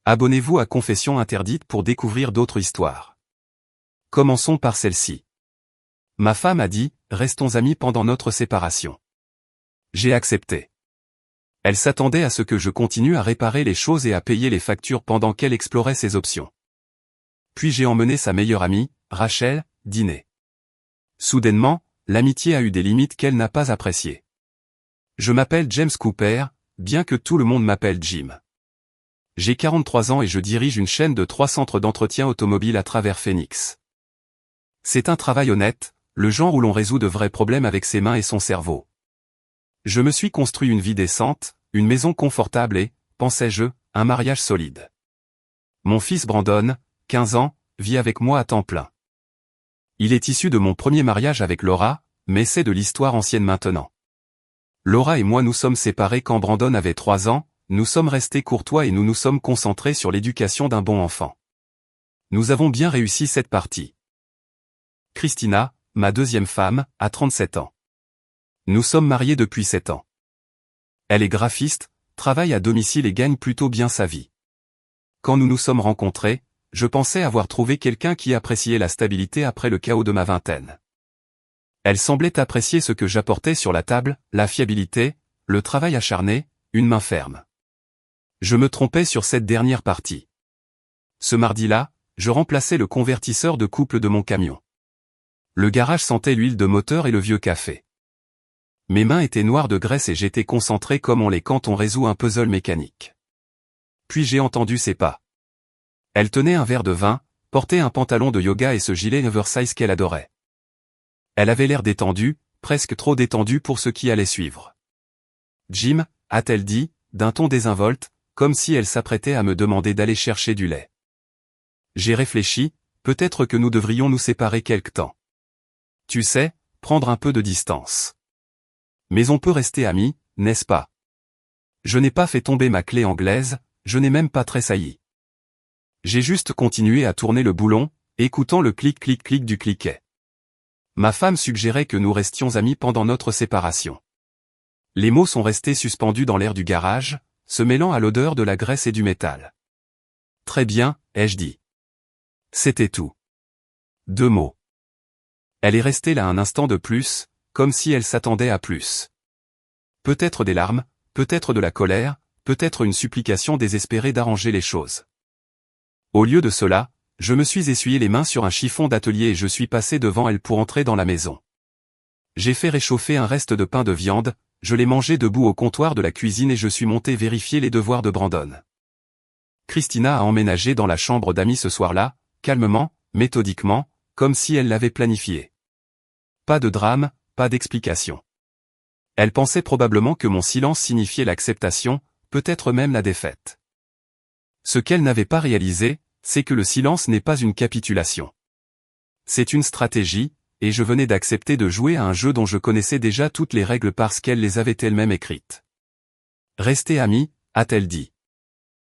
Abonnez-vous à Confessions interdites pour découvrir d'autres histoires. Commençons par celle-ci. Ma femme a dit, restons amis pendant notre séparation. J'ai accepté. Elle s'attendait à ce que je continue à réparer les choses et à payer les factures pendant qu'elle explorait ses options. Puis j'ai emmené sa meilleure amie, Rachel, dîner. Soudainement, l'amitié a eu des limites qu'elle n'a pas appréciées. Je m'appelle James Cooper, bien que tout le monde m'appelle Jim. J'ai 43 ans et je dirige une chaîne de 3 centres d'entretien automobile à travers Phoenix. C'est un travail honnête, le genre où l'on résout de vrais problèmes avec ses mains et son cerveau. Je me suis construit une vie décente, une maison confortable et, pensais-je, un mariage solide. Mon fils Brandon, 15 ans, vit avec moi à temps plein. Il est issu de mon premier mariage avec Laura, mais c'est de l'histoire ancienne maintenant. Laura et moi nous sommes séparés quand Brandon avait 3 ans, nous sommes restés courtois et nous nous sommes concentrés sur l'éducation d'un bon enfant. Nous avons bien réussi cette partie. Christina, ma deuxième femme, a 37 ans. Nous sommes mariés depuis 7 ans. Elle est graphiste, travaille à domicile et gagne plutôt bien sa vie. Quand nous nous sommes rencontrés, je pensais avoir trouvé quelqu'un qui appréciait la stabilité après le chaos de ma vingtaine. Elle semblait apprécier ce que j'apportais sur la table, la fiabilité, le travail acharné, une main ferme. Je me trompais sur cette dernière partie. Ce mardi-là, je remplaçais le convertisseur de couple de mon camion. Le garage sentait l'huile de moteur et le vieux café. Mes mains étaient noires de graisse et j'étais concentré comme on l'est quand on résout un puzzle mécanique. Puis j'ai entendu ses pas. Elle tenait un verre de vin, portait un pantalon de yoga et ce gilet oversize qu'elle adorait. Elle avait l'air détendue, presque trop détendue pour ce qui allait suivre. « Jim » a-t-elle dit, d'un ton désinvolte, comme si elle s'apprêtait à me demander d'aller chercher du lait. J'ai réfléchi, peut-être que nous devrions nous séparer quelque temps. Tu sais, prendre un peu de distance. Mais on peut rester amis, n'est-ce pas? Je n'ai pas fait tomber ma clé anglaise, je n'ai même pas tressailli. J'ai juste continué à tourner le boulon, écoutant le clic-clic-clic du cliquet. Ma femme suggérait que nous restions amis pendant notre séparation. Les mots sont restés suspendus dans l'air du garage, se mêlant à l'odeur de la graisse et du métal. Très bien, ai-je dit. C'était tout. 2 mots. Elle est restée là un instant de plus, comme si elle s'attendait à plus. Peut-être des larmes, peut-être de la colère, peut-être une supplication désespérée d'arranger les choses. Au lieu de cela, je me suis essuyé les mains sur un chiffon d'atelier et je suis passé devant elle pour entrer dans la maison. J'ai fait réchauffer un reste de pain de viande, je l'ai mangé debout au comptoir de la cuisine et je suis monté vérifier les devoirs de Brandon. Christina a emménagé dans la chambre d'amis ce soir-là, calmement, méthodiquement, comme si elle l'avait planifié. Pas de drame, pas d'explication. Elle pensait probablement que mon silence signifiait l'acceptation, peut-être même la défaite. Ce qu'elle n'avait pas réalisé, c'est que le silence n'est pas une capitulation. C'est une stratégie, et je venais d'accepter de jouer à un jeu dont je connaissais déjà toutes les règles parce qu'elle les avait elle-même écrites. Restez amis, a-t-elle dit.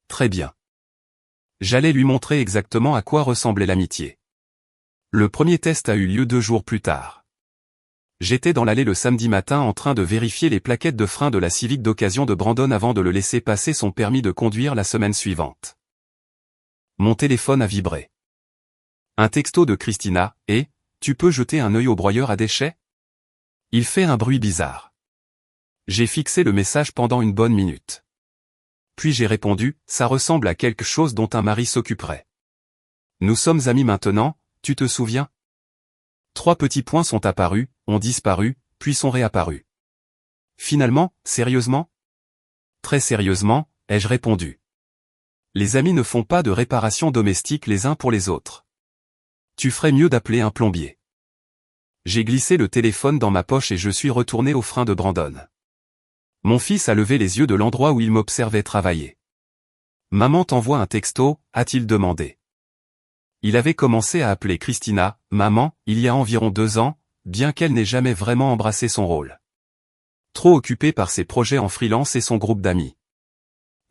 Très bien. J'allais lui montrer exactement à quoi ressemblait l'amitié. Le premier test a eu lieu 2 jours plus tard. J'étais dans l'allée le samedi matin en train de vérifier les plaquettes de frein de la Civic d'occasion de Brandon avant de le laisser passer son permis de conduire la semaine suivante. Mon téléphone a vibré. Un texto de Christina, et « Tu peux jeter un œil au broyeur à déchets ?» Il fait un bruit bizarre. J'ai fixé le message pendant une bonne minute. Puis j'ai répondu « Ça ressemble à quelque chose dont un mari s'occuperait. » Nous sommes amis maintenant, tu te souviens? 3 petits points sont apparus, ont disparu, puis sont réapparus. Finalement, sérieusement? Très sérieusement, ai-je répondu. Les amis ne font pas de réparation domestique les uns pour les autres. Tu ferais mieux d'appeler un plombier. J'ai glissé le téléphone dans ma poche et je suis retourné au frein de Brandon. Mon fils a levé les yeux de l'endroit où il m'observait travailler. Maman t'envoie un texto, a-t-il demandé. Il avait commencé à appeler Christina, maman, il y a environ 2 ans, bien qu'elle n'ait jamais vraiment embrassé son rôle. Trop occupée par ses projets en freelance et son groupe d'amis.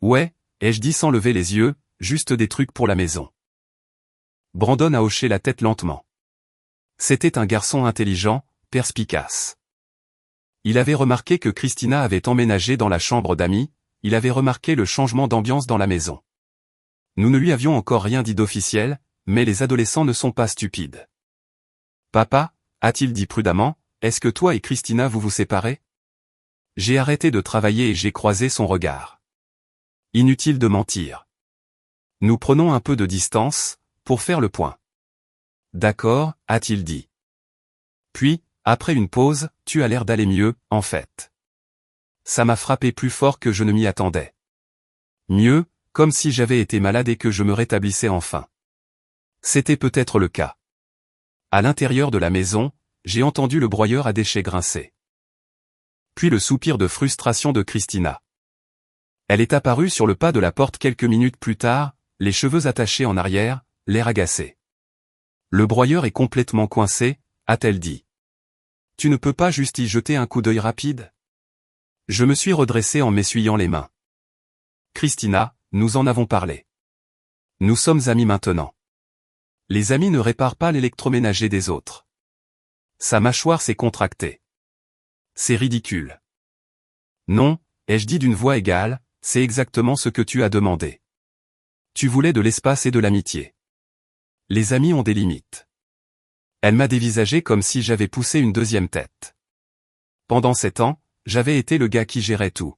Ouais, ai-je dit sans lever les yeux, juste des trucs pour la maison. Brandon a hoché la tête lentement. C'était un garçon intelligent, perspicace. Il avait remarqué que Christina avait emménagé dans la chambre d'amis, il avait remarqué le changement d'ambiance dans la maison. Nous ne lui avions encore rien dit d'officiel, mais les adolescents ne sont pas stupides. Papa, a-t-il dit prudemment, est-ce que toi et Christina vous vous séparez? J'ai arrêté de travailler et j'ai croisé son regard. Inutile de mentir. Nous prenons un peu de distance, pour faire le point. D'accord, a-t-il dit. Puis, après une pause, tu as l'air d'aller mieux, en fait. Ça m'a frappé plus fort que je ne m'y attendais. Mieux, comme si j'avais été malade et que je me rétablissais enfin. C'était peut-être le cas. À l'intérieur de la maison, j'ai entendu le broyeur à déchets grincer. Puis le soupir de frustration de Christina. Elle est apparue sur le pas de la porte quelques minutes plus tard, les cheveux attachés en arrière, l'air agacé. Le broyeur est complètement coincé, a-t-elle dit. Tu ne peux pas juste y jeter un coup d'œil rapide? Je me suis redressé en m'essuyant les mains. Christina, nous en avons parlé. Nous sommes amis maintenant. Les amis ne réparent pas l'électroménager des autres. Sa mâchoire s'est contractée. C'est ridicule. Non, ai-je dit d'une voix égale, c'est exactement ce que tu as demandé. Tu voulais de l'espace et de l'amitié. Les amis ont des limites. Elle m'a dévisagé comme si j'avais poussé une deuxième tête. Pendant 7 ans, j'avais été le gars qui gérait tout.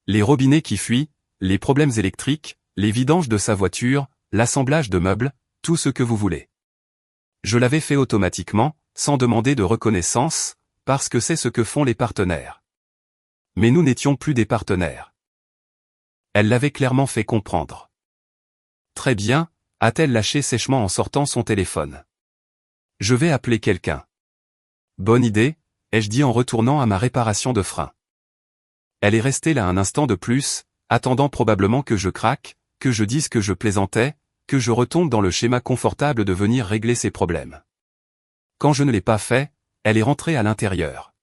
Les robinets qui fuient, les problèmes électriques, les vidanges de sa voiture, l'assemblage de meubles, tout ce que vous voulez. Je l'avais fait automatiquement, sans demander de reconnaissance, parce que c'est ce que font les partenaires. Mais nous n'étions plus des partenaires. Elle l'avait clairement fait comprendre. Très bien, a-t-elle lâché sèchement en sortant son téléphone. Je vais appeler quelqu'un. Bonne idée, ai-je dit en retournant à ma réparation de frein. Elle est restée là un instant de plus, attendant probablement que je craque, que je dise que je plaisantais, que je retombe dans le schéma confortable de venir régler ses problèmes. Quand je ne l'ai pas fait, elle est rentrée à l'intérieur.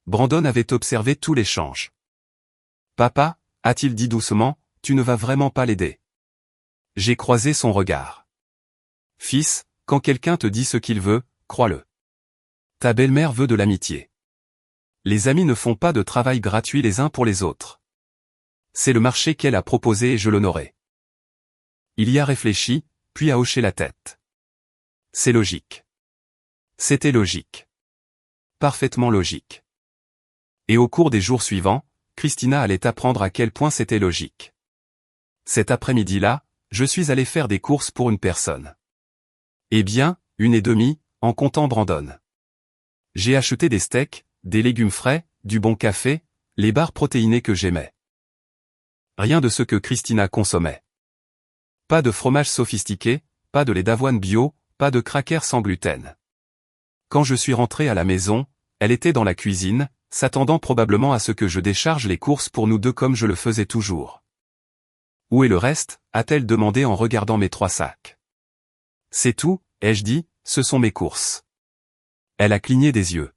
Brandon avait observé tout l'échange. Papa, a-t-il dit doucement, tu ne vas vraiment pas l'aider. J'ai croisé son regard. Fils, quand quelqu'un te dit ce qu'il veut, crois-le. Ta belle-mère veut de l'amitié. Les amis ne font pas de travail gratuit les uns pour les autres. C'est le marché qu'elle a proposé et je l'honorais. Il y a réfléchi, puis a hoché la tête. C'est logique. C'était logique. Parfaitement logique. Et au cours des jours suivants, Christina allait apprendre à quel point c'était logique. Cet après-midi-là, je suis allé faire des courses pour une personne. Eh bien, 1,5, en comptant Brandon. J'ai acheté des steaks, des légumes frais, du bon café, les barres protéinées que j'aimais. Rien de ce que Christina consommait. Pas de fromage sophistiqué, pas de lait d'avoine bio, pas de crackers sans gluten. Quand je suis rentré à la maison, elle était dans la cuisine, s'attendant probablement à ce que je décharge les courses pour nous deux comme je le faisais toujours. Où est le reste, a-t-elle demandé en regardant mes 3 sacs. C'est tout, ai-je dit, ce sont mes courses. Elle a cligné des yeux.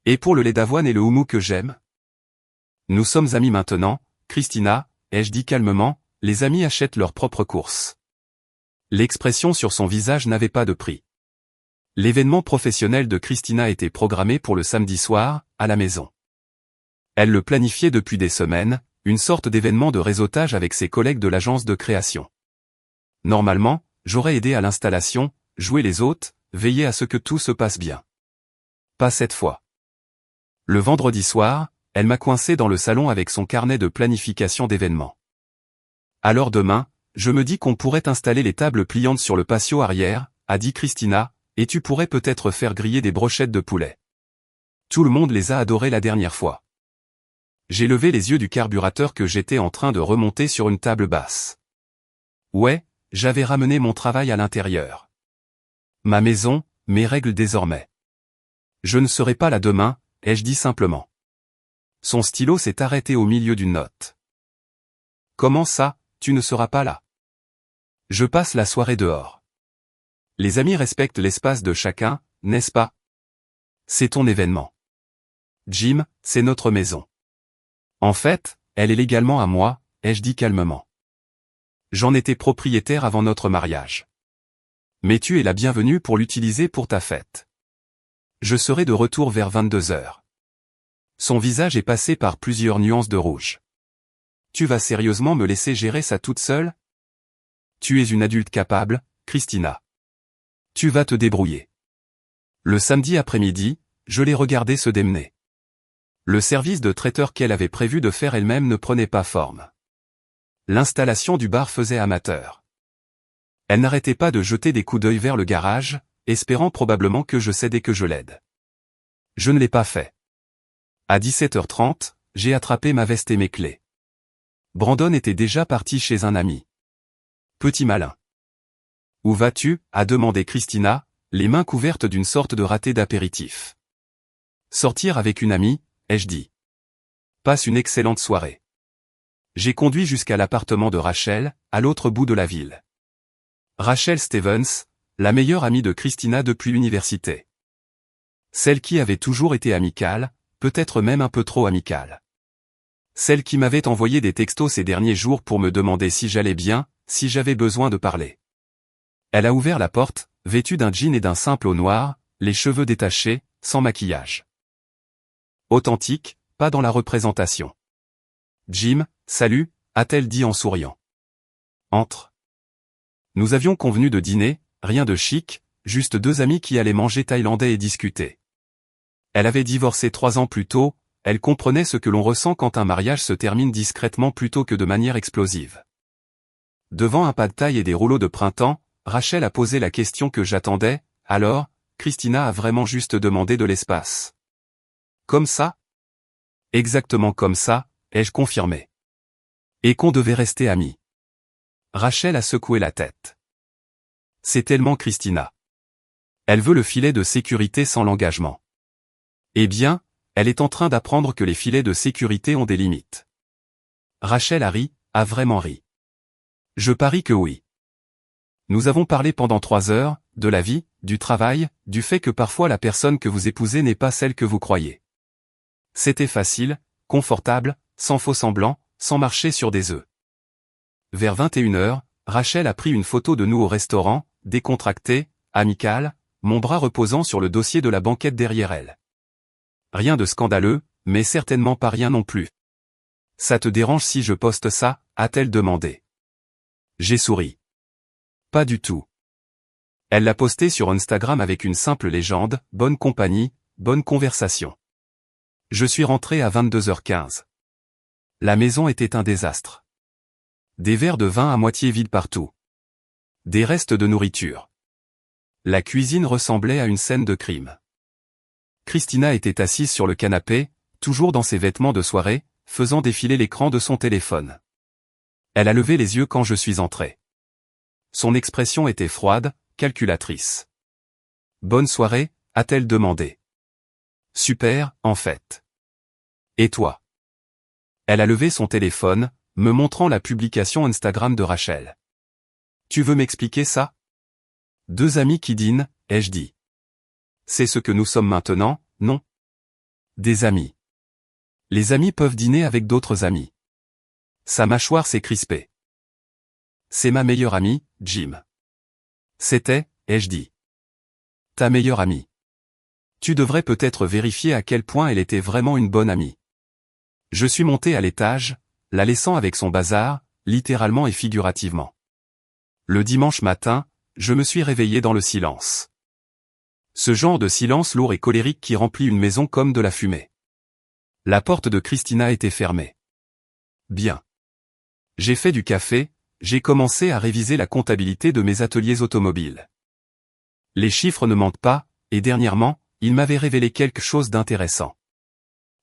Et pour le lait d'avoine et le houmou que j'aime? Nous sommes amis maintenant, Christina, ai-je dit calmement, les amis achètent leurs propres courses. L'expression sur son visage n'avait pas de prix. L'événement professionnel de Christina était programmé pour le samedi soir, à la maison. Elle le planifiait depuis des semaines, une sorte d'événement de réseautage avec ses collègues de l'agence de création. Normalement, j'aurais aidé à l'installation, joué les hôtes, veillé à ce que tout se passe bien. Pas cette fois. Le vendredi soir, elle m'a coincé dans le salon avec son carnet de planification d'événements. Alors demain, je me dis qu'on pourrait installer les tables pliantes sur le patio arrière, a dit Christina, et tu pourrais peut-être faire griller des brochettes de poulet. Tout le monde les a adorées la dernière fois. J'ai levé les yeux du carburateur que j'étais en train de remonter sur une table basse. Ouais, j'avais ramené mon travail à l'intérieur. Ma maison, mes règles désormais. Je ne serai pas là demain, ai-je dit simplement. Son stylo s'est arrêté au milieu d'une note. Comment ça, tu ne seras pas là? Je passe la soirée dehors. Les amis respectent l'espace de chacun, n'est-ce pas? C'est ton événement. Jim, c'est notre maison. En fait, elle est légalement à moi, ai-je dit calmement. J'en étais propriétaire avant notre mariage. Mais tu es la bienvenue pour l'utiliser pour ta fête. Je serai de retour vers 22h. Son visage est passé par plusieurs nuances de rouge. Tu vas sérieusement me laisser gérer ça toute seule? Tu es une adulte capable, Christina. Tu vas te débrouiller. Le samedi après-midi, je l'ai regardée se démener. Le service de traiteur qu'elle avait prévu de faire elle-même ne prenait pas forme. L'installation du bar faisait amateur. Elle n'arrêtait pas de jeter des coups d'œil vers le garage, espérant probablement que je cédais que je l'aide. Je ne l'ai pas fait. À 17h30, j'ai attrapé ma veste et mes clés. Brandon était déjà parti chez un ami. Petit malin. Où vas-tu? A demandé Christina, les mains couvertes d'une sorte de raté d'apéritif. Sortir avec une amie, ai-je dit. Passe une excellente soirée. J'ai conduit jusqu'à l'appartement de Rachel, à l'autre bout de la ville. Rachel Stevens, la meilleure amie de Christina depuis l'université. Celle qui avait toujours été amicale, peut-être même un peu trop amicale. Celle qui m'avait envoyé des textos ces derniers jours pour me demander si j'allais bien, si j'avais besoin de parler. Elle a ouvert la porte, vêtue d'un jean et d'un simple haut noir, les cheveux détachés, sans maquillage. Authentique, pas dans la représentation. Jim, salut, a-t-elle dit en souriant. Entre. Nous avions convenu de dîner, rien de chic, juste deux amis qui allaient manger thaïlandais et discuter. Elle avait divorcé 3 ans plus tôt, elle comprenait ce que l'on ressent quand un mariage se termine discrètement plutôt que de manière explosive. Devant un pad thaï et des rouleaux de printemps, Rachel a posé la question que j'attendais, alors, Christina a vraiment juste demandé de l'espace. Comme ça? Exactement comme ça, ai-je confirmé. Et qu'on devait rester amis. Rachel a secoué la tête. C'est tellement Christina. Elle veut le filet de sécurité sans l'engagement. Eh bien, elle est en train d'apprendre que les filets de sécurité ont des limites. Rachel a ri, a vraiment ri. Je parie que oui. Nous avons parlé pendant 3 heures, de la vie, du travail, du fait que parfois la personne que vous épousez n'est pas celle que vous croyez. C'était facile, confortable, sans faux semblant, sans marcher sur des œufs. Vers 21h, Rachel a pris une photo de nous au restaurant, décontractée, amicale, mon bras reposant sur le dossier de la banquette derrière elle. Rien de scandaleux, mais certainement pas rien non plus. Ça te dérange si je poste ça? A-t-elle demandé. J'ai souri. Pas du tout. Elle l'a posté sur Instagram avec une simple légende, bonne compagnie, bonne conversation. Je suis rentré à 22h15. La maison était un désastre. Des verres de vin à moitié vides partout. Des restes de nourriture. La cuisine ressemblait à une scène de crime. Christina était assise sur le canapé, toujours dans ses vêtements de soirée, faisant défiler l'écran de son téléphone. Elle a levé les yeux quand je suis entré. Son expression était froide, calculatrice. Bonne soirée, a-t-elle demandé. Super, en fait. Et toi? Elle a levé son téléphone, me montrant la publication Instagram de Rachel. Tu veux m'expliquer ça? 2 amis qui dînent, ai-je dit. C'est ce que nous sommes maintenant, non? Des amis. Les amis peuvent dîner avec d'autres amis. Sa mâchoire s'est crispée. C'est ma meilleure amie, Jim. C'était, ai-je dit. Ta meilleure amie. Tu devrais peut-être vérifier à quel point elle était vraiment une bonne amie. Je suis monté à l'étage, la laissant avec son bazar, littéralement et figurativement. Le dimanche matin, je me suis réveillé dans le silence. Ce genre de silence lourd et colérique qui remplit une maison comme de la fumée. La porte de Christina était fermée. Bien. J'ai fait du café, j'ai commencé à réviser la comptabilité de mes ateliers automobiles. Les chiffres ne mentent pas, et dernièrement, ils m'avaient révélé quelque chose d'intéressant.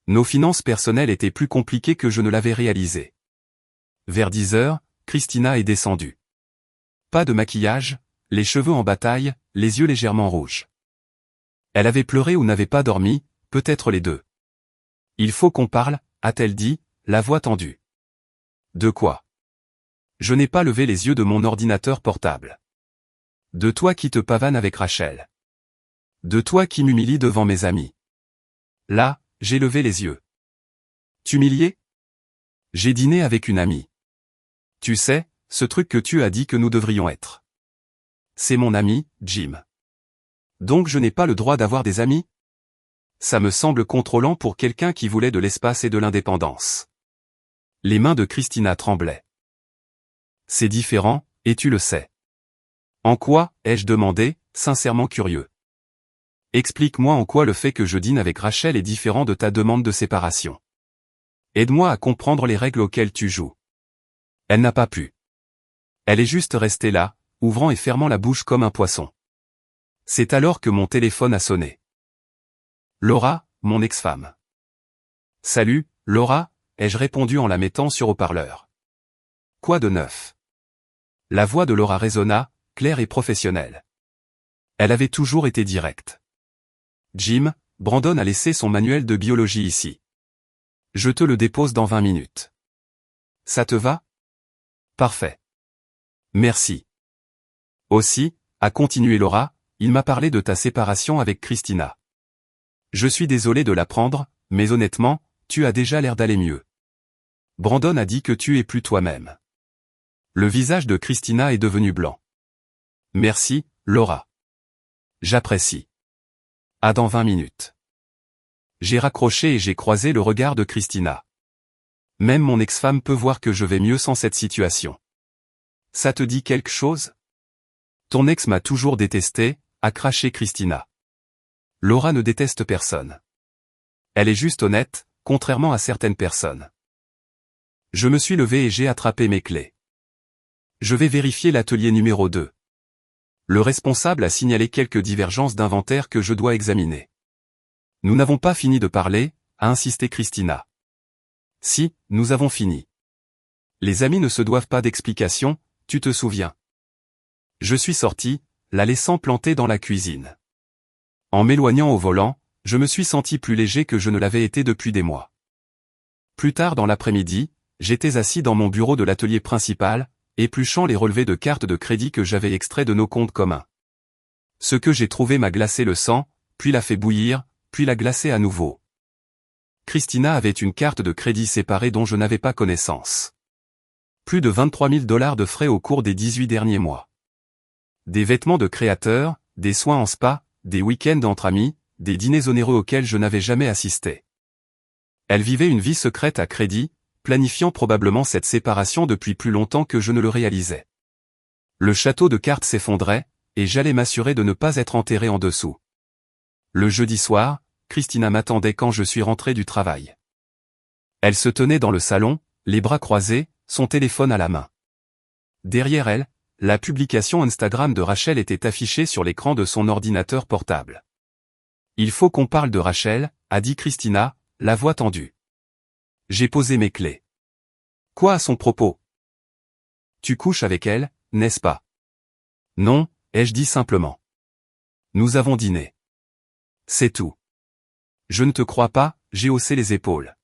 Nos finances personnelles étaient plus compliquées que je ne l'avais réalisé. Vers 10h, Christina est descendue. Pas de maquillage, les cheveux en bataille, les yeux légèrement rouges. Elle avait pleuré ou n'avait pas dormi, peut-être les deux. Il faut qu'on parle, a-t-elle dit, la voix tendue. De quoi? Je n'ai pas levé les yeux de mon ordinateur portable. De toi qui te pavane avec Rachel. De toi qui m'humilie devant mes amis. Là, j'ai levé les yeux. T'humilier? J'ai dîné avec une amie. Tu sais, ce truc que tu as dit que nous devrions être. C'est mon ami, Jim. Donc je n'ai pas le droit d'avoir des amis? Ça me semble contrôlant pour quelqu'un qui voulait de l'espace et de l'indépendance. Les mains de Christina tremblaient. C'est différent, Et tu le sais. En quoi, ai-je demandé, sincèrement curieux. Explique-moi en quoi le fait que je dîne avec Rachel est différent de ta demande de séparation. Aide-moi à comprendre les règles auxquelles tu joues. Elle n'a pas pu. Elle est juste restée là, ouvrant et fermant la bouche comme un poisson. C'est alors que mon téléphone a sonné. Laura, mon ex-femme. Salut, Laura, ai-je répondu en la mettant sur haut-parleur. Quoi de neuf? La voix de Laura résonna, claire et professionnelle. Elle avait toujours été directe. Jim, Brandon a laissé son manuel de biologie ici. Je te le dépose dans 20 minutes. Ça te va? Parfait. Merci. Aussi, a continué Laura, il m'a parlé de ta séparation avec Christina. Je suis désolé de l'apprendre, mais honnêtement, tu as déjà l'air d'aller mieux. Brandon a dit que tu es plus toi-même. Le visage de Christina est devenu blanc. Merci, Laura. J'apprécie. À dans 20 minutes. J'ai raccroché et j'ai croisé le regard de Christina. Même mon ex-femme peut voir que je vais mieux sans cette situation. Ça te dit quelque chose? Ton ex m'a toujours détesté, a craché Christina. Laura ne déteste personne. Elle est juste honnête, contrairement à certaines personnes. Je me suis levé et j'ai attrapé mes clés. Je vais vérifier l'atelier numéro 2. Le responsable a signalé quelques divergences d'inventaire que je dois examiner. Nous n'avons pas fini de parler, a insisté Christina. Si, nous avons fini. Les amis ne se doivent pas d'explications, tu te souviens. Je suis sorti, la laissant plantée dans la cuisine. En m'éloignant au volant, je me suis senti plus léger que je ne l'avais été depuis des mois. Plus tard dans l'après-midi, j'étais assis dans mon bureau de l'atelier principal, épluchant les relevés de cartes de crédit que j'avais extraits de nos comptes communs. Ce que j'ai trouvé m'a glacé le sang, puis l'a fait bouillir, puis l'a glacé à nouveau. Christina avait une carte de crédit séparée dont je n'avais pas connaissance. Plus de 23 000 $ de frais au cours des 18 derniers mois. Des vêtements de créateurs, des soins en spa, des week-ends entre amis, des dîners onéreux auxquels je n'avais jamais assisté. Elle vivait une vie secrète à crédit, planifiant probablement cette séparation depuis plus longtemps que je ne le réalisais. Le château de cartes s'effondrait, et j'allais m'assurer de ne pas être enterré en dessous. Le jeudi soir, Christina m'attendait quand je suis rentré du travail. Elle se tenait dans le salon, les bras croisés, son téléphone à la main. Derrière elle, la publication Instagram de Rachel était affichée sur l'écran de son ordinateur portable. Il faut qu'on parle de Rachel, a dit Christina, la voix tendue. J'ai posé mes clés. Quoi à son propos? Tu couches avec elle, n'est-ce pas? Non, ai-je dit simplement. Nous avons dîné. C'est tout. Je ne te crois pas, j'ai haussé les épaules.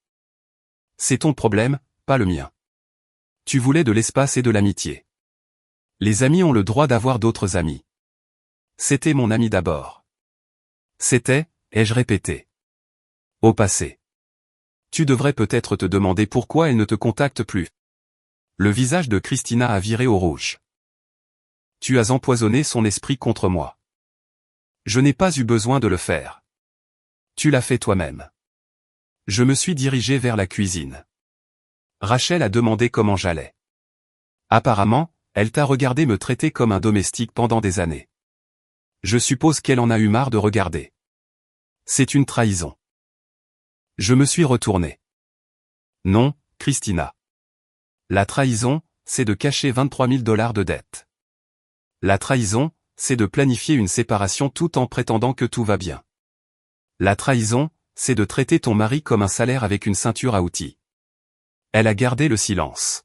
C'est ton problème, pas le mien. Tu voulais de l'espace et de l'amitié. Les amis ont le droit d'avoir d'autres amis. C'était mon ami d'abord. C'était, ai-je répété. Au passé. Tu devrais peut-être te demander pourquoi elle ne te contacte plus. Le visage de Christina a viré au rouge. Tu as empoisonné son esprit contre moi. Je n'ai pas eu besoin de le faire. Tu l'as fait toi-même. Je me suis dirigé vers la cuisine. Rachel a demandé comment j'allais. Apparemment, elle t'a regardé me traiter comme un domestique pendant des années. Je suppose qu'elle en a eu marre de regarder. C'est une trahison. Je me suis retourné. Non, Christina. La trahison, c'est de cacher 23 000 $ de dette. La trahison, c'est de planifier une séparation tout en prétendant que tout va bien. La trahison, c'est de traiter ton mari comme un salaire avec une ceinture à outils. Elle a gardé le silence.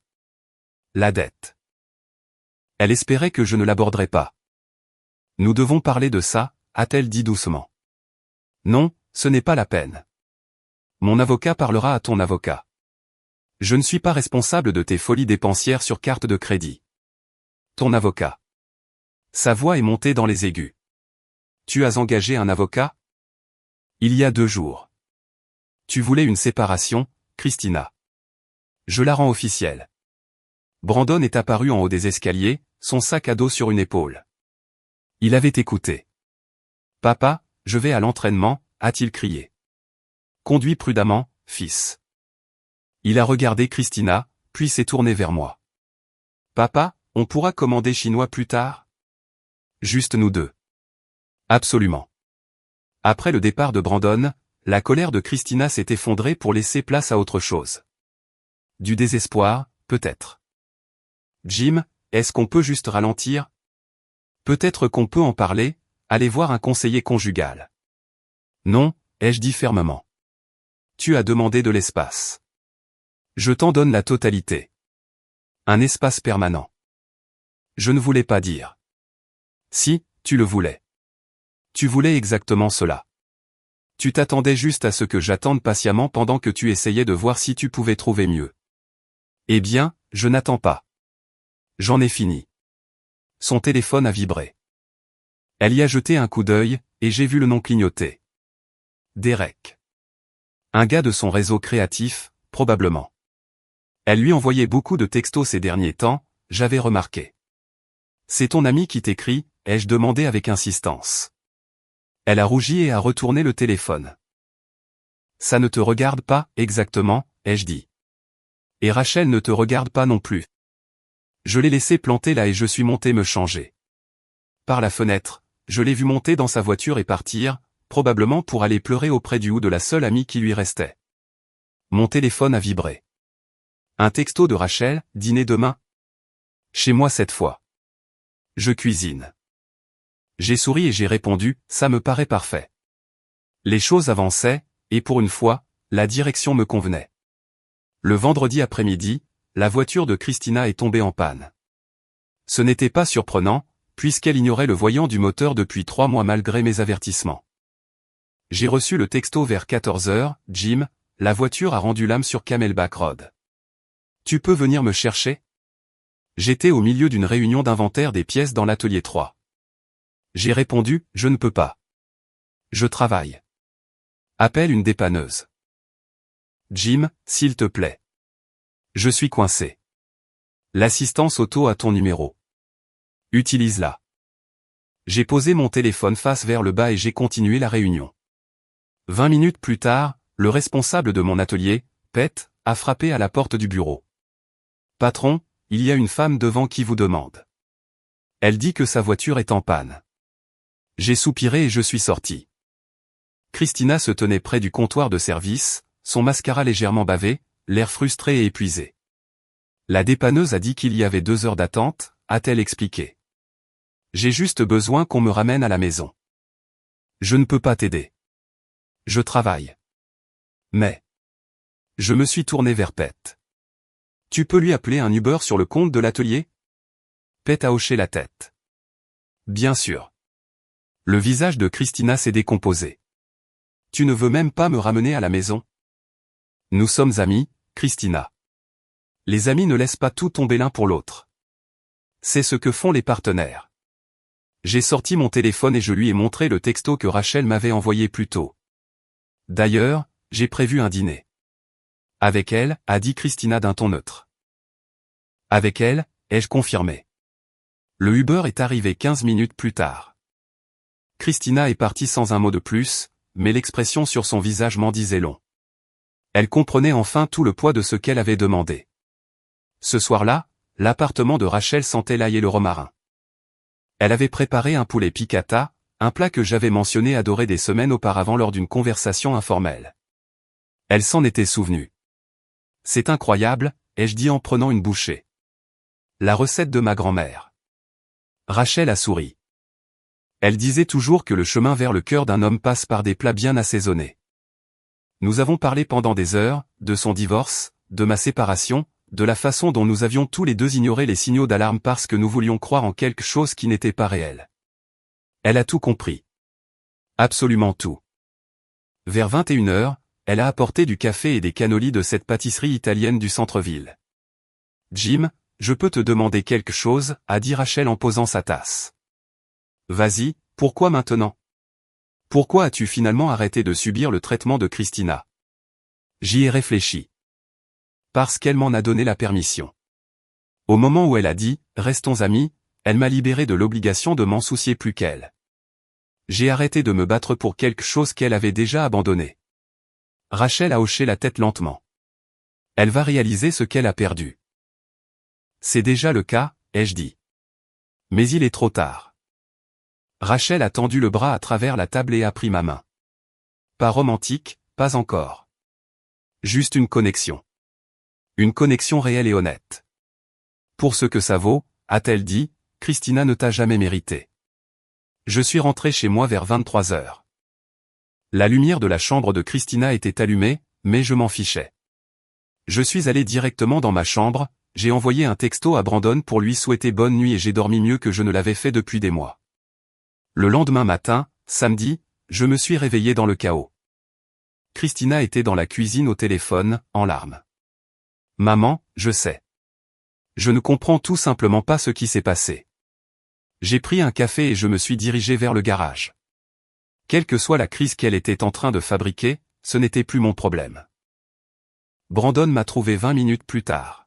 La dette. Elle espérait que je ne l'aborderais pas. Nous devons parler de ça, a-t-elle dit doucement. Non, ce n'est pas la peine. Mon avocat parlera à ton avocat. Je ne suis pas responsable de tes folies dépensières sur carte de crédit. Ton avocat. Sa voix est montée dans les aigus. Tu as engagé un avocat? Il y a 2 jours. Tu voulais une séparation, Christina. Je la rends officielle. Brandon est apparu en haut des escaliers, son sac à dos sur une épaule. Il avait écouté. Papa, je vais à l'entraînement, a-t-il crié. Conduis prudemment, fils. Il a regardé Christina, puis s'est tourné vers moi. Papa, on pourra commander chinois plus tard? Juste nous deux. Absolument. Après le départ de Brandon, la colère de Christina s'est effondrée pour laisser place à autre chose. Du désespoir, peut-être. Jim, est-ce qu'on peut juste ralentir? Peut-être qu'on peut en parler, aller voir un conseiller conjugal. Non, ai-je dit fermement. Tu as demandé de l'espace. Je t'en donne la totalité. Un espace permanent. Je ne voulais pas dire. Si, tu le voulais. Tu voulais exactement cela. Tu t'attendais juste à ce que j'attende patiemment pendant que tu essayais de voir si tu pouvais trouver mieux. Eh bien, je n'attends pas. J'en ai fini. Son téléphone a vibré. Elle y a jeté un coup d'œil, et j'ai vu le nom clignoter. Derek. Un gars de son réseau créatif, probablement. Elle lui envoyait beaucoup de textos ces derniers temps, j'avais remarqué. C'est ton ami qui t'écrit, ai-je demandé avec insistance. Elle a rougi et a retourné le téléphone. Ça ne te regarde pas, exactement, ai-je dit. Et Rachel ne te regarde pas non plus. Je l'ai laissé planter là et je suis monté me changer. Par la fenêtre, je l'ai vu monter dans sa voiture et partir, probablement pour aller pleurer auprès du ou de la seule amie qui lui restait. Mon téléphone a vibré. Un texto de Rachel, dîner demain? Chez moi cette fois. Je cuisine. J'ai souri et j'ai répondu, ça me paraît parfait. Les choses avançaient, et pour une fois, la direction me convenait. Le vendredi après-midi, la voiture de Christina est tombée en panne. Ce n'était pas surprenant, puisqu'elle ignorait le voyant du moteur depuis 3 mois malgré mes avertissements. J'ai reçu le texto vers 14 heures, Jim, la voiture a rendu l'âme sur Camelback Road. Tu peux venir me chercher? J'étais au milieu d'une réunion d'inventaire des pièces dans l'atelier 3. J'ai répondu, je ne peux pas. Je travaille. Appelle une dépanneuse. Jim, s'il te plaît. Je suis coincé. L'assistance auto a ton numéro. Utilise-la. J'ai posé mon téléphone face vers le bas et j'ai continué la réunion. 20 minutes plus tard, le responsable de mon atelier, Pete, a frappé à la porte du bureau. Patron, il y a une femme devant qui vous demande. Elle dit que sa voiture est en panne. J'ai soupiré et je suis sorti. Christina se tenait près du comptoir de service, son mascara légèrement bavé, l'air frustré et épuisé. La dépanneuse a dit qu'il y avait 2 heures d'attente, a-t-elle expliqué. J'ai juste besoin qu'on me ramène à la maison. Je ne peux pas t'aider. Je travaille. Mais. Je me suis tourné vers Pete. Tu peux lui appeler un Uber sur le compte de l'atelier? Pete a hoché la tête. Bien sûr. Le visage de Christina s'est décomposé. Tu ne veux même pas me ramener à la maison? Nous sommes amis, Christina. Les amis ne laissent pas tout tomber l'un pour l'autre. C'est ce que font les partenaires. J'ai sorti mon téléphone et je lui ai montré le texto que Rachel m'avait envoyé plus tôt. D'ailleurs, j'ai prévu un dîner. Avec elle, a dit Christina d'un ton neutre. Avec elle, ai-je confirmé. Le Uber est arrivé 15 minutes plus tard. Christina est partie sans un mot de plus, mais l'expression sur son visage m'en disait long. Elle comprenait enfin tout le poids de ce qu'elle avait demandé. Ce soir-là, l'appartement de Rachel sentait l'ail et le romarin. Elle avait préparé un poulet piccata, un plat que j'avais mentionné adorer des semaines auparavant lors d'une conversation informelle. Elle s'en était souvenue. C'est incroyable, ai-je dit en prenant une bouchée. La recette de ma grand-mère. Rachel a souri. Elle disait toujours que le chemin vers le cœur d'un homme passe par des plats bien assaisonnés. Nous avons parlé pendant des heures, de son divorce, de ma séparation, de la façon dont nous avions tous les deux ignoré les signaux d'alarme parce que nous voulions croire en quelque chose qui n'était pas réel. Elle a tout compris. Absolument tout. Vers 21 heures, elle a apporté du café et des cannolis de cette pâtisserie italienne du centre-ville. Jim, je peux te demander quelque chose, a dit Rachel en posant sa tasse. Vas-y, pourquoi maintenant? Pourquoi as-tu finalement arrêté de subir le traitement de Christina? J'y ai réfléchi. Parce qu'elle m'en a donné la permission. Au moment où elle a dit « Restons amis », elle m'a libéré de l'obligation de m'en soucier plus qu'elle. J'ai arrêté de me battre pour quelque chose qu'elle avait déjà abandonné. Rachel a hoché la tête lentement. Elle va réaliser ce qu'elle a perdu. C'est déjà le cas, ai-je dit. Mais il est trop tard. Rachel a tendu le bras à travers la table et a pris ma main. Pas romantique, pas encore. Juste une connexion. Une connexion réelle et honnête. Pour ce que ça vaut, a-t-elle dit, Christina ne t'a jamais mérité. Je suis rentré chez moi vers 23 heures. La lumière de la chambre de Christina était allumée, mais je m'en fichais. Je suis allé directement dans ma chambre, j'ai envoyé un texto à Brandon pour lui souhaiter bonne nuit et j'ai dormi mieux que je ne l'avais fait depuis des mois. Le lendemain matin, samedi, je me suis réveillé dans le chaos. Christina était dans la cuisine au téléphone, en larmes. Maman, je sais. Je ne comprends tout simplement pas ce qui s'est passé. J'ai pris un café et je me suis dirigé vers le garage. Quelle que soit la crise qu'elle était en train de fabriquer, ce n'était plus mon problème. Brandon m'a trouvé 20 minutes plus tard.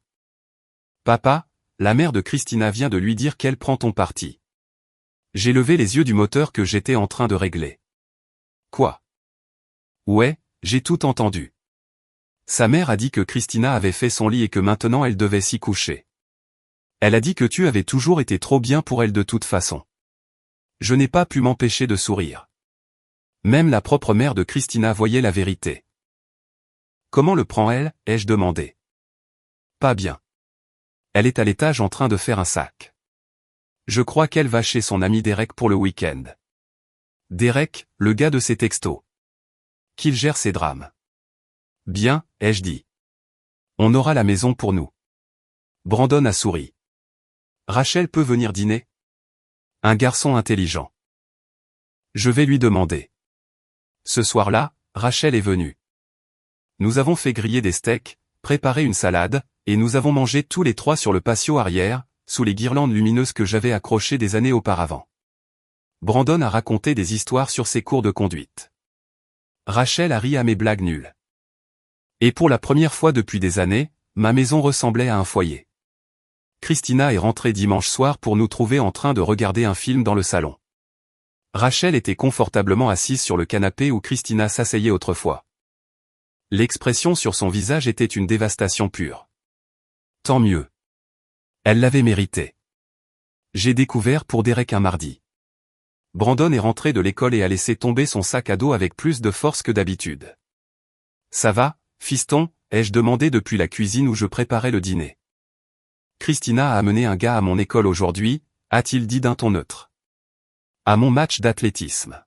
Papa, la mère de Christina vient de lui dire qu'elle prend ton parti. J'ai levé les yeux du moteur que j'étais en train de régler. Quoi? Ouais, j'ai tout entendu. Sa mère a dit que Christina avait fait son lit et que maintenant elle devait s'y coucher. Elle a dit que tu avais toujours été trop bien pour elle de toute façon. Je n'ai pas pu m'empêcher de sourire. Même la propre mère de Christina voyait la vérité. Comment le prend-elle, ai-je demandé. Pas bien. Elle est à l'étage en train de faire un sac. Je crois qu'elle va chez son ami Derek pour le week-end. Derek, le gars de ses textos. Qu'il gère ses drames. Bien, ai-je dit. On aura la maison pour nous. Brandon a souri. Rachel peut venir dîner? Un garçon intelligent. Je vais lui demander. Ce soir-là, Rachel est venue. Nous avons fait griller des steaks, préparé une salade, et nous avons mangé tous les trois sur le patio arrière, sous les guirlandes lumineuses que j'avais accrochées des années auparavant. Brandon a raconté des histoires sur ses cours de conduite. Rachel a ri à mes blagues nulles. Et pour la première fois depuis des années, ma maison ressemblait à un foyer. Christina est rentrée dimanche soir pour nous trouver en train de regarder un film dans le salon. Rachel était confortablement assise sur le canapé où Christina s'asseyait autrefois. L'expression sur son visage était une dévastation pure. Tant mieux. Elle l'avait mérité. J'ai découvert pour Derek un mardi. Brandon est rentré de l'école et a laissé tomber son sac à dos avec plus de force que d'habitude. Ça va, fiston, ai-je demandé depuis la cuisine où je préparais le dîner. Christina a amené un gars à mon école aujourd'hui, a-t-il dit d'un ton neutre. À mon match d'athlétisme.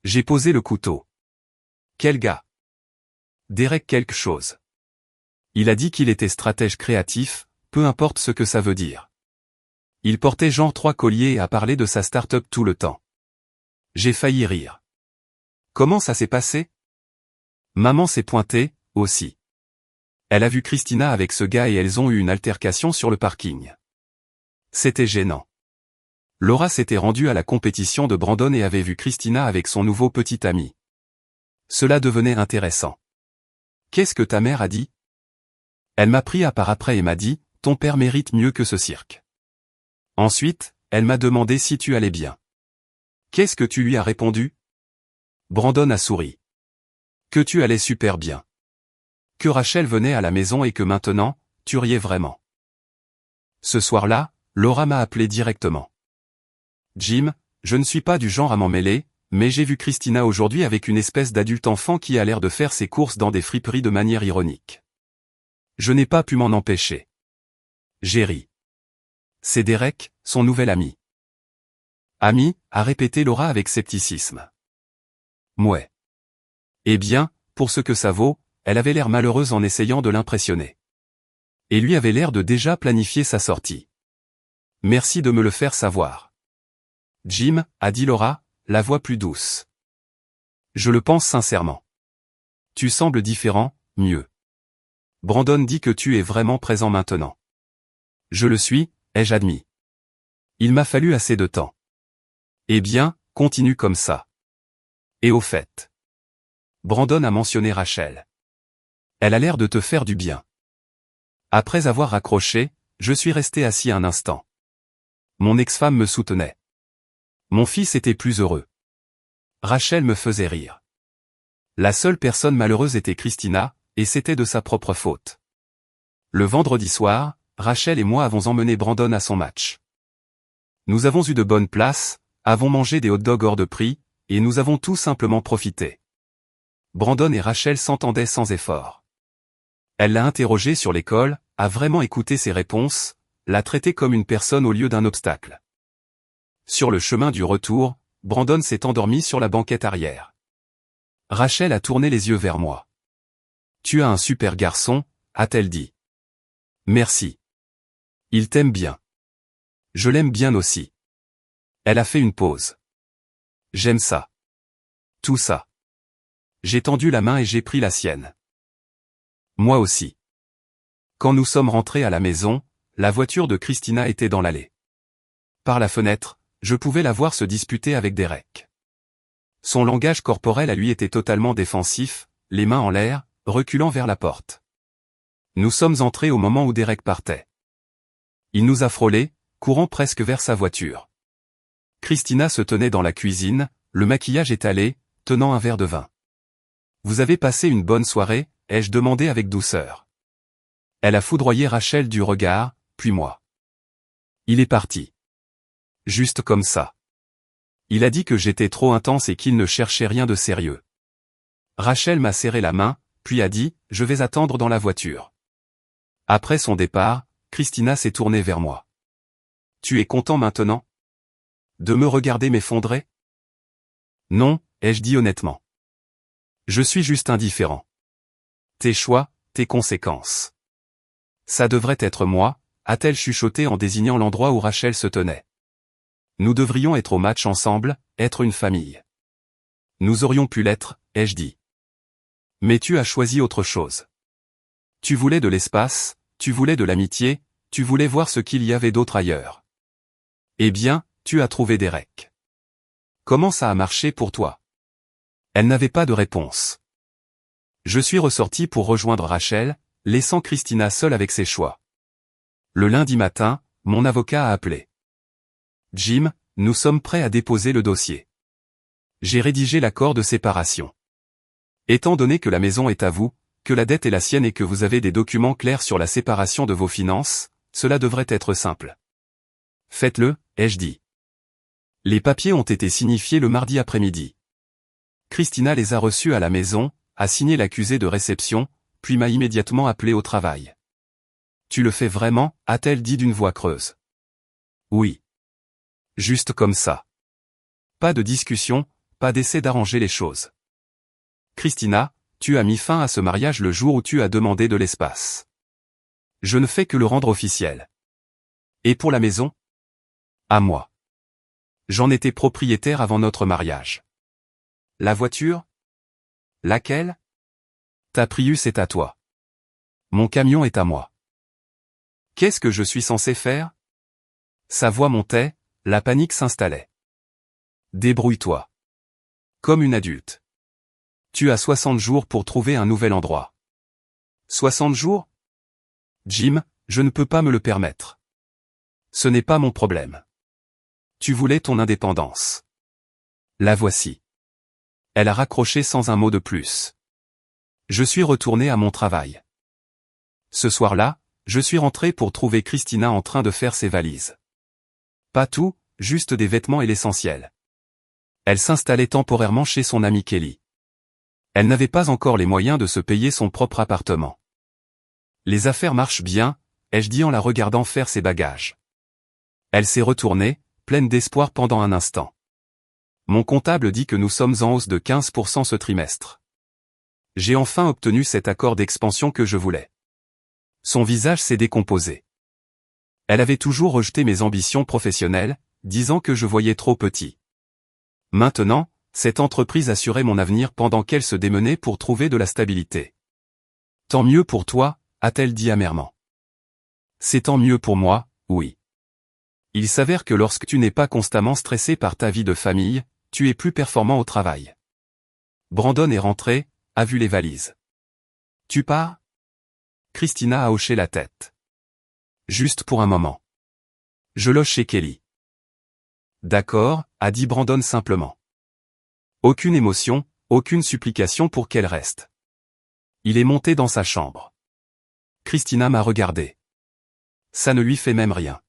J'ai posé le couteau. Quel gars? Derek quelque chose. Il a dit qu'il était stratège créatif, peu importe ce que ça veut dire. Il portait genre 3 colliers et a parlé de sa start-up tout le temps. J'ai failli rire. Comment ça s'est passé? Maman s'est pointée, aussi. Elle a vu Christina avec ce gars et elles ont eu une altercation sur le parking. C'était gênant. Laura s'était rendue à la compétition de Brandon et avait vu Christina avec son nouveau petit ami. Cela devenait intéressant. Qu'est-ce que ta mère a dit? Elle m'a pris à part après et m'a dit, ton père mérite mieux que ce cirque. Ensuite, elle m'a demandé si tu allais bien. Qu'est-ce que tu lui as répondu? Brandon a souri. Que tu allais super bien. Que Rachel venait à la maison et que maintenant, tu riais vraiment. Ce soir-là, Laura m'a appelé directement. Jim, je ne suis pas du genre à m'en mêler, mais j'ai vu Christina aujourd'hui avec une espèce d'adulte enfant qui a l'air de faire ses courses dans des friperies de manière ironique. Je n'ai pas pu m'en empêcher. J'ai ri. C'est Derek, son nouvel ami. Ami, a répété Laura avec scepticisme. Mouais. Eh bien, pour ce que ça vaut, elle avait l'air malheureuse en essayant de l'impressionner. Et lui avait l'air de déjà planifier sa sortie. Merci de me le faire savoir. Jim, a dit Laura, la voix plus douce. Je le pense sincèrement. Tu sembles différent, mieux. Brandon dit que tu es vraiment présent maintenant. Je le suis, ai-je admis. Il m'a fallu assez de temps. Eh bien, continue comme ça. Et au fait. Brandon a mentionné Rachel. Elle a l'air de te faire du bien. Après avoir raccroché, je suis resté assis un instant. Mon ex-femme me soutenait. Mon fils était plus heureux. Rachel me faisait rire. La seule personne malheureuse était Christina, et c'était de sa propre faute. Le vendredi soir, Rachel et moi avons emmené Brandon à son match. Nous avons eu de bonnes places, avons mangé des hot-dogs hors de prix, et nous avons tout simplement profité. Brandon et Rachel s'entendaient sans effort. Elle l'a interrogé sur l'école, a vraiment écouté ses réponses, l'a traité comme une personne au lieu d'un obstacle. Sur le chemin du retour, Brandon s'est endormi sur la banquette arrière. Rachel a tourné les yeux vers moi. « Tu as un super garçon », a-t-elle dit. « Merci. Il t'aime bien. Je l'aime bien aussi. » Elle a fait une pause. « J'aime ça. Tout ça. » J'ai tendu la main et j'ai pris la sienne. Moi aussi. Quand nous sommes rentrés à la maison, la voiture de Christina était dans l'allée. Par la fenêtre, je pouvais la voir se disputer avec Derek. Son langage corporel à lui était totalement défensif, les mains en l'air, reculant vers la porte. Nous sommes entrés au moment où Derek partait. Il nous a frôlés, courant presque vers sa voiture. Christina se tenait dans la cuisine, le maquillage étalé, tenant un verre de vin. « Vous avez passé une bonne soirée ?» ai-je demandé avec douceur. Elle a foudroyé Rachel du regard, puis moi. Il est parti. Juste comme ça. Il a dit que j'étais trop intense et qu'il ne cherchait rien de sérieux. Rachel m'a serré la main, puis a dit « Je vais attendre dans la voiture ». Après son départ, Christina s'est tournée vers moi. « Tu es content maintenant ? De me regarder m'effondrer ? » « Non », ai-je dit honnêtement. « Je suis juste indifférent. Tes choix, tes conséquences. » « Ça devrait être moi », a-t-elle chuchoté en désignant l'endroit où Rachel se tenait. « Nous devrions être au match ensemble, être une famille. » « Nous aurions pu l'être, ai-je dit. Mais tu as choisi autre chose. Tu voulais de l'espace, tu voulais de l'amitié, tu voulais voir ce qu'il y avait d'autre ailleurs. Eh bien, tu as trouvé Derek. Comment ça a marché pour toi ? Elle n'avait pas de réponse. Je suis ressorti pour rejoindre Rachel, laissant Christina seule avec ses choix. Le lundi matin, mon avocat a appelé. « Jim, nous sommes prêts à déposer le dossier. J'ai rédigé l'accord de séparation. Étant donné que la maison est à vous, que la dette est la sienne et que vous avez des documents clairs sur la séparation de vos finances, cela devrait être simple. Faites-le, ai-je dit. Les papiers ont été signifiés le mardi après-midi. Christina les a reçus à la maison, a signé l'accusé de réception, puis m'a immédiatement appelé au travail. « Tu le fais vraiment ?» a-t-elle dit d'une voix creuse. « Oui. Juste comme ça. Pas de discussion, pas d'essai d'arranger les choses. Christina, tu as mis fin à ce mariage le jour où tu as demandé de l'espace. Je ne fais que le rendre officiel. Et pour la maison ? À moi. J'en étais propriétaire avant notre mariage. La voiture ? Laquelle ? Ta Prius est à toi. Mon camion est à moi. Qu'est-ce que je suis censé faire ? Sa voix montait, la panique s'installait. Débrouille-toi. Comme une adulte. Tu as 60 jours pour trouver un nouvel endroit. 60 jours ? Jim, je ne peux pas me le permettre. Ce n'est pas mon problème. Tu voulais ton indépendance. La voici. Elle a raccroché sans un mot de plus. Je suis retourné à mon travail. Ce soir-là, je suis rentré pour trouver Christina en train de faire ses valises. Pas tout, juste des vêtements et l'essentiel. Elle s'installait temporairement chez son amie Kelly. Elle n'avait pas encore les moyens de se payer son propre appartement. Les affaires marchent bien, ai-je dit en la regardant faire ses bagages. Elle s'est retournée, pleine d'espoir pendant un instant. Mon comptable dit que nous sommes en hausse de 15% ce trimestre. J'ai enfin obtenu cet accord d'expansion que je voulais. Son visage s'est décomposé. Elle avait toujours rejeté mes ambitions professionnelles, disant que je voyais trop petit. Maintenant, cette entreprise assurait mon avenir pendant qu'elle se démenait pour trouver de la stabilité. Tant mieux pour toi, a-t-elle dit amèrement. C'est tant mieux pour moi, oui. Il s'avère que lorsque tu n'es pas constamment stressé par ta vie de famille, tu es plus performant au travail. Brandon est rentré, a vu les valises. Tu pars ? Christina a hoché la tête. Juste pour un moment. Je loge chez Kelly. D'accord, a dit Brandon simplement. Aucune émotion, aucune supplication pour qu'elle reste. Il est monté dans sa chambre. Christina m'a regardé. Ça ne lui fait même rien.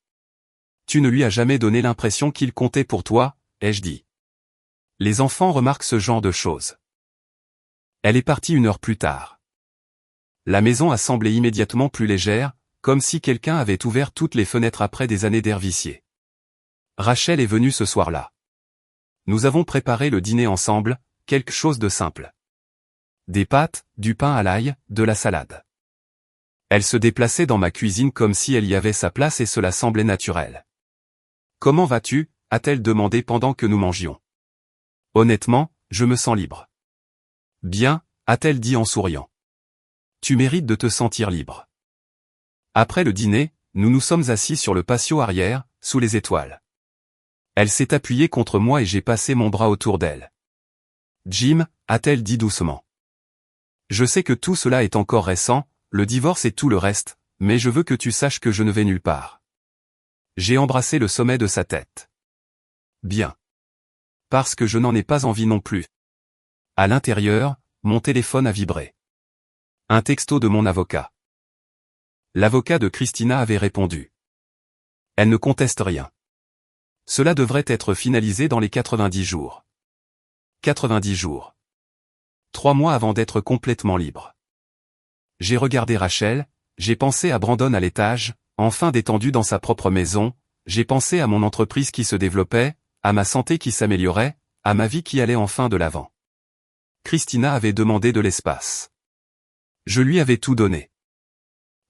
Tu ne lui as jamais donné l'impression qu'il comptait pour toi, ai-je dit. Les enfants remarquent ce genre de choses. Elle est partie 1 heure plus tard. La maison a semblé immédiatement plus légère, comme si quelqu'un avait ouvert toutes les fenêtres après des années d'air vicié. Rachel est venue ce soir-là. Nous avons préparé le dîner ensemble, quelque chose de simple. Des pâtes, du pain à l'ail, de la salade. Elle se déplaçait dans ma cuisine comme si elle y avait sa place et cela semblait naturel. « Comment vas-tu » a-t-elle demandé pendant que nous mangions. « Honnêtement, je me sens libre. »« Bien » a-t-elle dit en souriant. « Tu mérites de te sentir libre. » Après le dîner, nous nous sommes assis sur le patio arrière, sous les étoiles. Elle s'est appuyée contre moi et j'ai passé mon bras autour d'elle. « Jim » a-t-elle dit doucement. « Je sais que tout cela est encore récent, le divorce et tout le reste, mais je veux que tu saches que je ne vais nulle part. » J'ai embrassé le sommet de sa tête. « Bien. Parce que je n'en ai pas envie non plus. » À l'intérieur, mon téléphone a vibré. Un texto de mon avocat. L'avocat de Christina avait répondu. Elle ne conteste rien. Cela devrait être finalisé dans les 90 jours. 90 jours. 3 mois avant d'être complètement libre. J'ai regardé Rachel, j'ai pensé à Brandon à l'étage, enfin détendu dans sa propre maison, j'ai pensé à mon entreprise qui se développait, à ma santé qui s'améliorait, à ma vie qui allait enfin de l'avant. Christina avait demandé de l'espace. Je lui avais tout donné.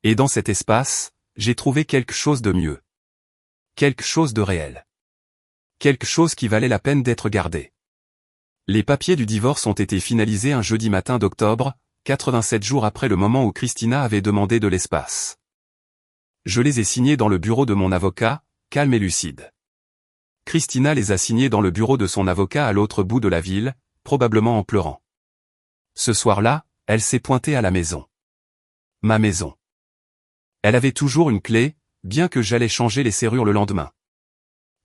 Et dans cet espace, j'ai trouvé quelque chose de mieux. Quelque chose de réel. Quelque chose qui valait la peine d'être gardé. Les papiers du divorce ont été finalisés un jeudi matin d'octobre, 87 jours après le moment où Christina avait demandé de l'espace. Je les ai signés dans le bureau de mon avocat, calme et lucide. Christina les a signés dans le bureau de son avocat à l'autre bout de la ville, probablement en pleurant. Ce soir-là, elle s'est pointée à la maison. Ma maison. Elle avait toujours une clé, bien que j'allais changer les serrures le lendemain.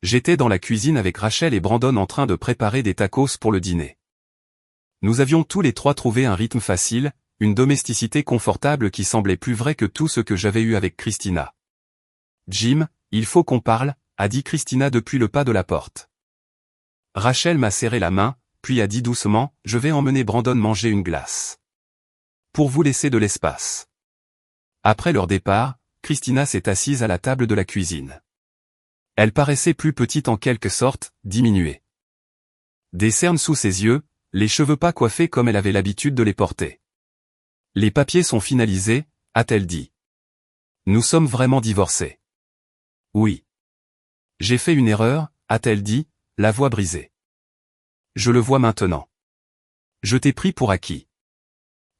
J'étais dans la cuisine avec Rachel et Brandon en train de préparer des tacos pour le dîner. Nous avions tous les trois trouvé un rythme facile, une domesticité confortable qui semblait plus vraie que tout ce que j'avais eu avec Christina. « Jim, il faut qu'on parle », a dit Christina depuis le pas de la porte. Rachel m'a serré la main, puis a dit doucement, « Je vais emmener Brandon manger une glace. Pour vous laisser de l'espace. » Après leur départ, Christina s'est assise à la table de la cuisine. Elle paraissait plus petite en quelque sorte, diminuée. Des cernes sous ses yeux, les cheveux pas coiffés comme elle avait l'habitude de les porter. « Les papiers sont finalisés », a-t-elle dit. « Nous sommes vraiment divorcés. »« Oui. »« J'ai fait une erreur », a-t-elle dit, la voix brisée. « Je le vois maintenant. Je t'ai pris pour acquis.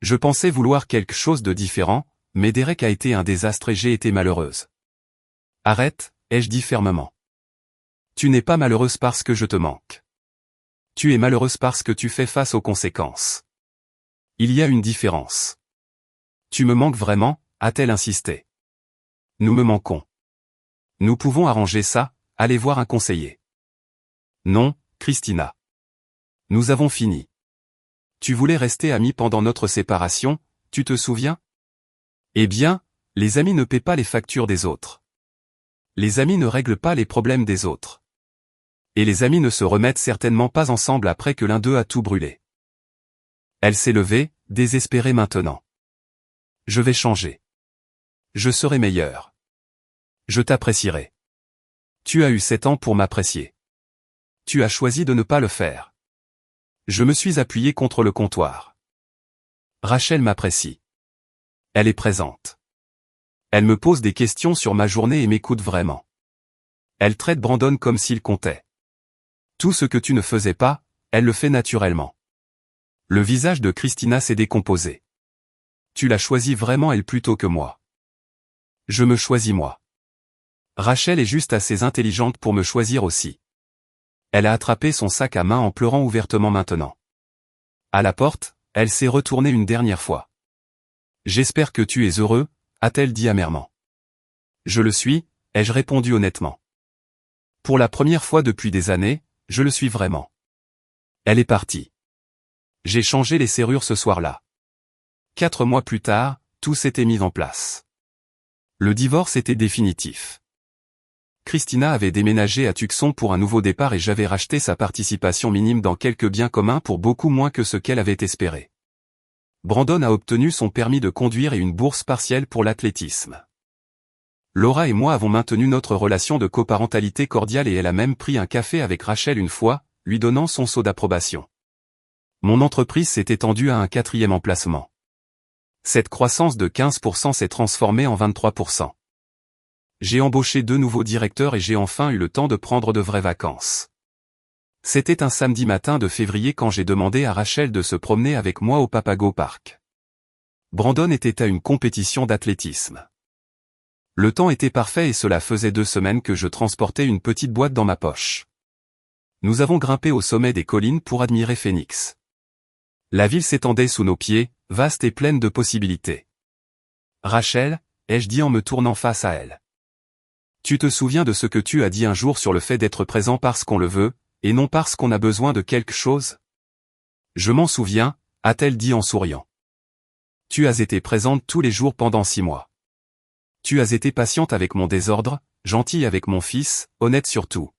Je pensais vouloir quelque chose de différent, mais Derek a été un désastre et j'ai été malheureuse. »« Arrête », ai-je dit fermement. « Tu n'es pas malheureuse parce que je te manque. Tu es malheureuse parce que tu fais face aux conséquences. Il y a une différence. »« Tu me manques vraiment ?» a-t-elle insisté. « Nous me manquons. Nous pouvons arranger ça, allez voir un conseiller. »« Non, Christina. Nous avons fini. Tu voulais rester amis pendant notre séparation, tu te souviens ? Eh bien, les amis ne paient pas les factures des autres. Les amis ne règlent pas les problèmes des autres. Et les amis ne se remettent certainement pas ensemble après que l'un d'eux a tout brûlé. » Elle s'est levée, désespérée maintenant. « Je vais changer. Je serai meilleure. Je t'apprécierai. Tu as eu 7 ans pour m'apprécier. Tu as choisi de ne pas le faire. Je me suis appuyé contre le comptoir. Rachel m'apprécie. Elle est présente. Elle me pose des questions sur ma journée et m'écoute vraiment. Elle traite Brandon comme s'il comptait. Tout ce que tu ne faisais pas, elle le fait naturellement. » Le visage de Christina s'est décomposé. « Tu l'as choisi vraiment elle plutôt que moi. »« Je me choisis moi. Rachel est juste assez intelligente pour me choisir aussi. » Elle a attrapé son sac à main en pleurant ouvertement maintenant. À la porte, elle s'est retournée une dernière fois. « J'espère que tu es heureux », a-t-elle dit amèrement. « Je le suis », ai-je répondu honnêtement. Pour la première fois depuis des années, je le suis vraiment. Elle est partie. J'ai changé les serrures ce soir-là. 4 mois plus tard, tout s'était mis en place. Le divorce était définitif. Christina avait déménagé à Tucson pour un nouveau départ et j'avais racheté sa participation minime dans quelques biens communs pour beaucoup moins que ce qu'elle avait espéré. Brandon a obtenu son permis de conduire et une bourse partielle pour l'athlétisme. Laura et moi avons maintenu notre relation de coparentalité cordiale et elle a même pris un café avec Rachel une fois, lui donnant son sceau d'approbation. Mon entreprise s'est étendue à un 4e emplacement. Cette croissance de 15% s'est transformée en 23%. J'ai embauché 2 nouveaux directeurs et j'ai enfin eu le temps de prendre de vraies vacances. C'était un samedi matin de février quand j'ai demandé à Rachel de se promener avec moi au Papago Park. Brandon était à une compétition d'athlétisme. Le temps était parfait et cela faisait 2 semaines que je transportais une petite boîte dans ma poche. Nous avons grimpé au sommet des collines pour admirer Phoenix. La ville s'étendait sous nos pieds, vaste et pleine de possibilités. Rachel, ai-je dit en me tournant face à elle. Tu te souviens de ce que tu as dit un jour sur le fait d'être présent parce qu'on le veut, et non parce qu'on a besoin de quelque chose? Je m'en souviens, a-t-elle dit en souriant. Tu as été présente tous les jours pendant 6 mois. Tu as été patiente avec mon désordre, gentille avec mon fils, honnête surtout.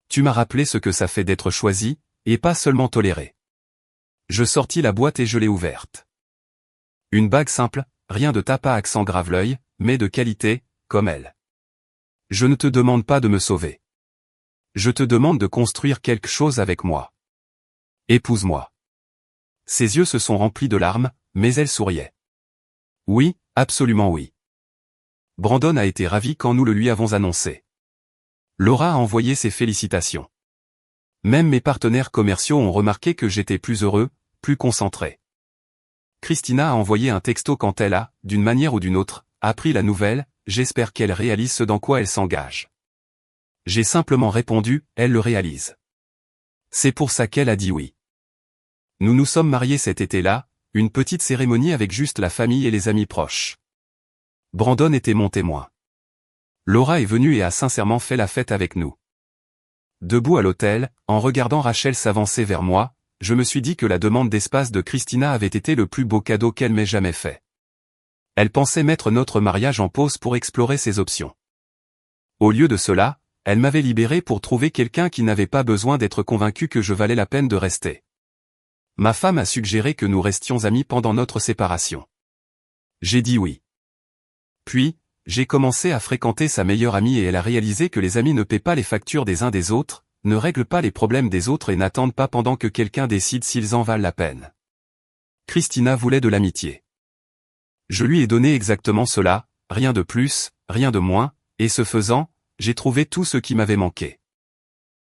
Tu m'as rappelé ce que ça fait d'être choisi, et pas seulement toléré. Je sortis la boîte et je l'ai ouverte. Une bague simple, rien de tape à accent grave-l'œil, mais de qualité, comme elle. Je ne te demande pas de me sauver. Je te demande de construire quelque chose avec moi. Épouse-moi. Ses yeux se sont remplis de larmes, mais elle souriait. Oui, absolument oui. Brandon a été ravi quand nous le lui avons annoncé. Laura a envoyé ses félicitations. Même mes partenaires commerciaux ont remarqué que j'étais plus heureux, plus concentré. Christina a envoyé un texto quand elle a, d'une manière ou d'une autre, appris la nouvelle, j'espère qu'elle réalise ce dans quoi elle s'engage. J'ai simplement répondu, elle le réalise. C'est pour ça qu'elle a dit oui. Nous nous sommes mariés cet été-là, une petite cérémonie avec juste la famille et les amis proches. Brandon était mon témoin. Laura est venue et a sincèrement fait la fête avec nous. Debout à l'hôtel, en regardant Rachel s'avancer vers moi, je me suis dit que la demande d'espace de Christina avait été le plus beau cadeau qu'elle m'ait jamais fait. Elle pensait mettre notre mariage en pause pour explorer ses options. Au lieu de cela, elle m'avait libéré pour trouver quelqu'un qui n'avait pas besoin d'être convaincu que je valais la peine de rester. Ma femme a suggéré que nous restions amis pendant notre séparation. J'ai dit oui. Puis, j'ai commencé à fréquenter sa meilleure amie et elle a réalisé que les amis ne paient pas les factures des uns des autres, ne règlent pas les problèmes des autres et n'attendent pas pendant que quelqu'un décide s'ils en valent la peine. Christina voulait de l'amitié. Je lui ai donné exactement cela, rien de plus, rien de moins, et ce faisant, j'ai trouvé tout ce qui m'avait manqué.